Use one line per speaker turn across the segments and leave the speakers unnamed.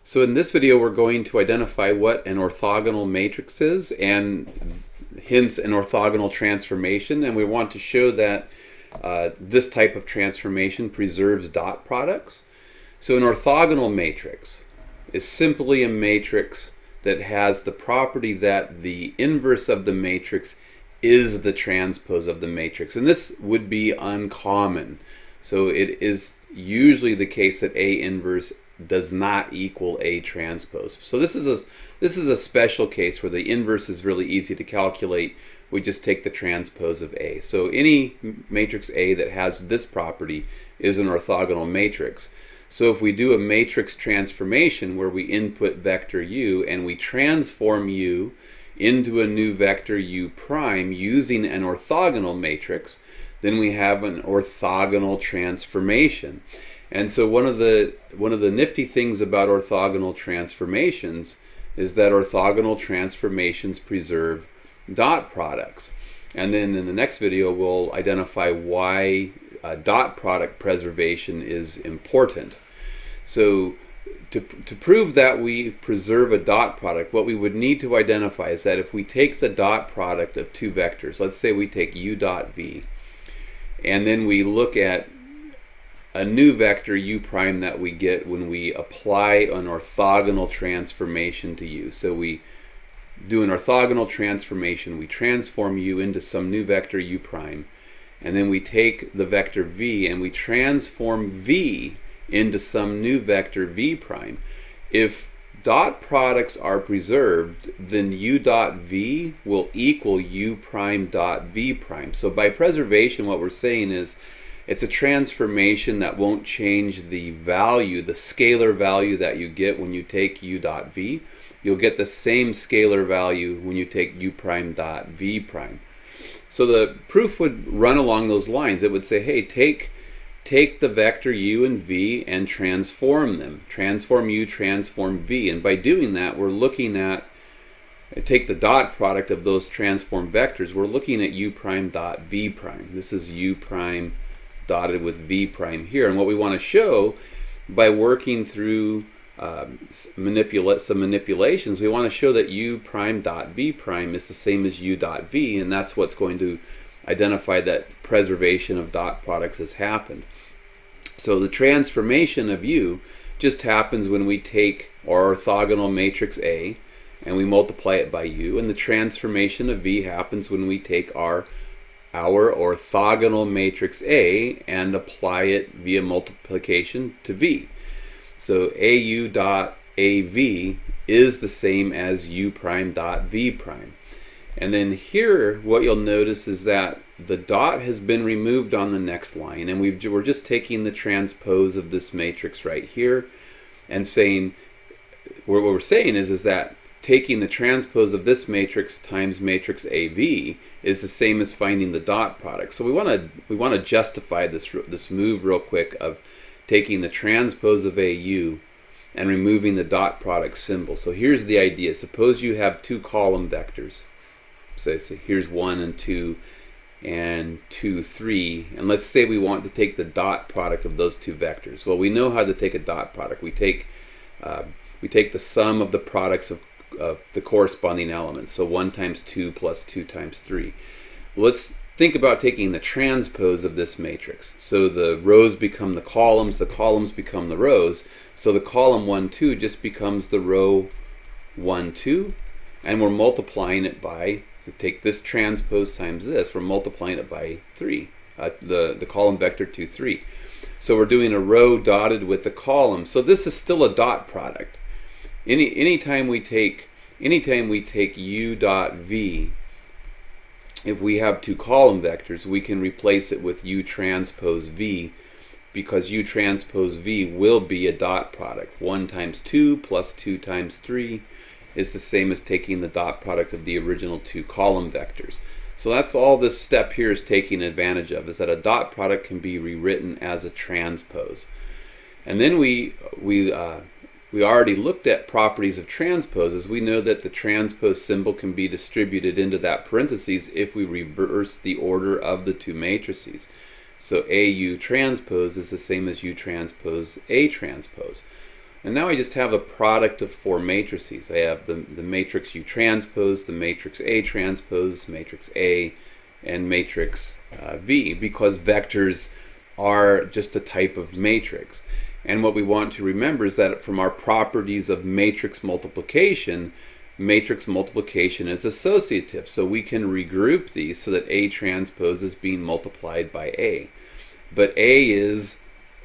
So in this video we're going to identify what an orthogonal matrix is and hence an orthogonal transformation, and we want to show that this type of transformation preserves dot products. So an orthogonal matrix is simply a matrix that has the property that the inverse of the matrix is the transpose of the matrix, and this would be uncommon. So it is usually the case that A inverse does not equal A transpose. So this is a special case where the inverse is really easy to calculate. We just take the transpose of A. So any matrix A that has this property is an orthogonal matrix. So if we do a matrix transformation where we input vector u and we transform u into a new vector u prime using an orthogonal matrix, then we have an orthogonal transformation. And so one of the nifty things about orthogonal transformations is that orthogonal transformations preserve dot products. And then in the next video we'll identify why dot product preservation is important. So to prove that we preserve a dot product, what we would need to identify is that if we take the dot product of two vectors, let's say we take u dot v, and then we look at a new vector u prime that we get when we apply an orthogonal transformation to u. So we do an orthogonal transformation, we transform u into some new vector u prime, and then we take the vector v and we transform v into some new vector v prime. If dot products are preserved, then u dot v will equal u prime dot v prime. So by preservation, what we're saying is it's a transformation that won't change the value, the scalar value that you get when you take u dot v. You'll get the same scalar value when you take u prime dot v prime. So the proof would run along those lines. It would say, hey, take the vector u and v and transform them. Transform u, transform v. And by doing that, we're looking at, take the dot product of those transformed vectors, we're looking at u prime dot v prime. This is u prime dotted with v prime here. And what we want to show by working through some manipulations, we want to show that u prime dot v prime is the same as u dot v, and that's what's going to identify that preservation of dot products has happened. So the transformation of u just happens when we take our orthogonal matrix A and we multiply it by u, and the transformation of v happens when we take our orthogonal matrix A and apply it via multiplication to v. So au dot av is the same as u prime dot v prime. And then here what you'll notice is that the dot has been removed on the next line, and we're just taking the transpose of this matrix right here and saying, what we're saying is that taking the transpose of this matrix times matrix AV is the same as finding the dot product. So we want to justify this move real quick of taking the transpose of AU and removing the dot product symbol. So here's the idea. Suppose you have two column vectors. So here's 1 and 2 and 2, 3, and let's say we want to take the dot product of those two vectors. Well, we know how to take a dot product. We take the sum of the products of the corresponding elements. So 1 times 2 plus 2 times 3. Let's think about taking the transpose of this matrix. So the rows become the columns become the rows. So the column 1, 2 just becomes the row 1, 2, and we're multiplying it by, so take this transpose times this, we're multiplying it by 3, the column vector 2, 3. So we're doing a row dotted with the column. So this is still a dot product. Anytime we take u dot v, if we have two column vectors, we can replace it with u transpose v, because u transpose v will be a dot product. 1 times 2 plus 2 times 3 is the same as taking the dot product of the original two column vectors. So that's all this step here is taking advantage of, is that a dot product can be rewritten as a transpose. And then we already looked at properties of transposes. We know that the transpose symbol can be distributed into that parentheses if we reverse the order of the two matrices. So AU transpose is the same as U transpose A transpose. And now I just have a product of four matrices. I have the matrix U transpose, the matrix A transpose, matrix A, and matrix V, because vectors are just a type of matrix. And what we want to remember is that from our properties of matrix multiplication is associative. So we can regroup these so that A transpose is being multiplied by A. But A is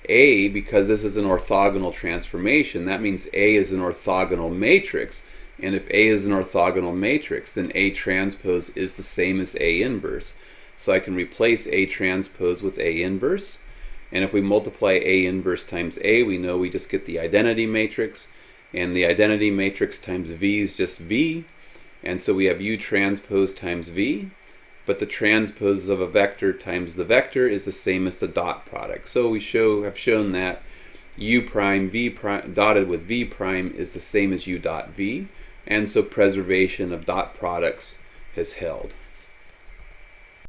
A, because this is an orthogonal transformation, that means A is an orthogonal matrix. And if A is an orthogonal matrix, then A transpose is the same as A inverse. So I can replace A transpose with A inverse. And if we multiply A inverse times A, we know we just get the identity matrix. And the identity matrix times V is just V. And so we have U transpose times V. But the transpose of a vector times the vector is the same as the dot product. So we have shown that U prime V prime dotted with V prime is the same as U dot V. And so preservation of dot products has held.